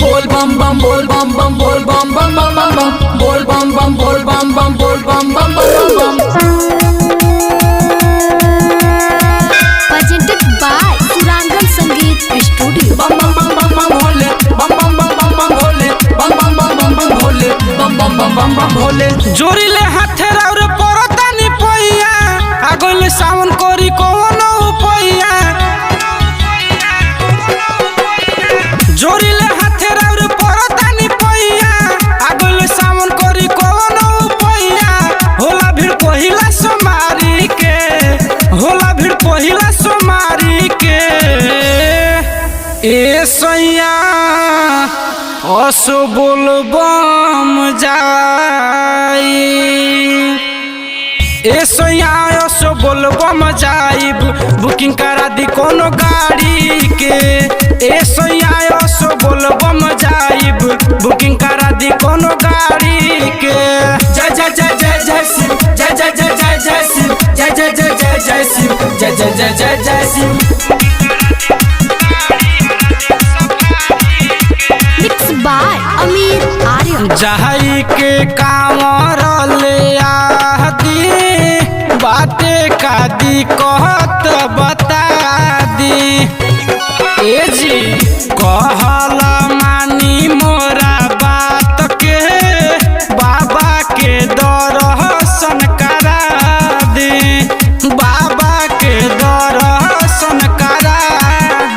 बोल बम बम बोल बम बम बोल बम बम बम बम बम बोल बम बम बोल बम बम बोल बम बम बम बम presented by Surangan Sangeet Studio। बम बम बम बम बम भोले बम बम बम बम बम भोले बम बम बम बम बम भोले बम बम बम बम बम भोले जोरी ले हाथे राउर परतानी पइया आगोले सावन कोरी कोनो उपइया जोरी ले हाथे राउर परतानी पइया आगोले सावन कोरी कोनो उपइया होला भीड़ पहिला सोमारी के होला भीड़ पहिला सोमारी के ए सैया असो बोलबम जाई ए सैया असो बोलबम जाइब बुकिंग करा दी कोनो गाड़ी के ए सैया असो बोलबम जाइब बुकिंग करा दी कोनो गाड़ी के जय जय जय जय जय शिव जय जय जय जय जय शिव जय जय जय जय जय शिव जय जय जय जय जय Shiv Mixed by Amir Aryan। जहाई के कांवर ले आदी बाते का दी कहत बता दी ए जी कहल मानी मोरा बात के बाबा के दर्शन करा दी बाबा के दर्शन करा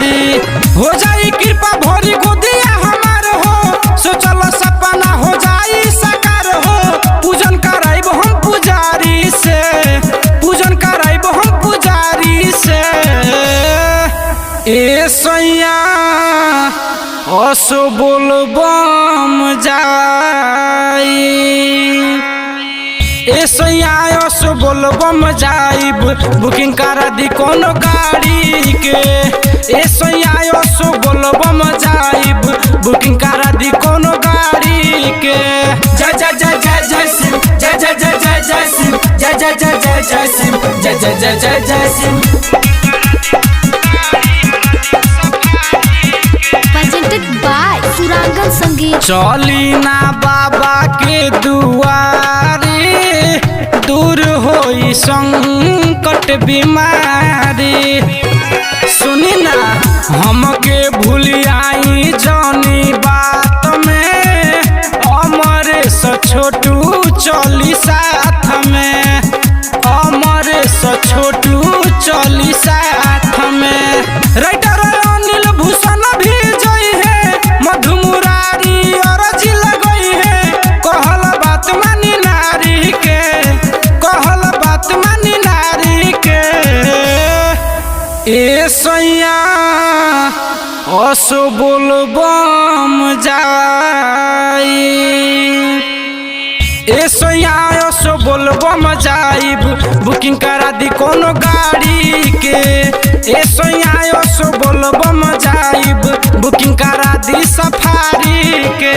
दी हो जाई कृपा भोरी गोदिया हमार हो सोचल सपना हो जाई साकार हो पूजन कराइब हम पुजारी से पूजन कराइब हम पुजारी से ए सैया असो बोलबम जाई ए सैया असो बोलबम जाइब बुकिंग करा दी कोनो गाड़ी के ए सैया असो बोलबम जाइब बुकिंग करा दी कोनो गाड़ी के जय जय जय जय जय शिव जय जय जय जय जय शिव जय जय जय जय जय शिव जय जय जय जय जय Shiv Presented by Surangan Sangeet। चली ना बाबा के दुआरे दूर होई संकट बीमारी सुनी ना हमके भूलियाई जौनी बात में अमरेश छोटू चली साथ में अमरेश छोटू चली साथ में राइटर अनिल भूषण भी जई है मधु मुरारी अरजी लगई है कहल बात मानी नारी के कहल बात मानी नारी के ए सैया असो बोलबम जाई ए सैया असो बोलबम जाइब बुकिंग करा दी कोनो गाड़ी के ए सैया असो बोलबम जाइब बुकिंग करा दी सफारी के।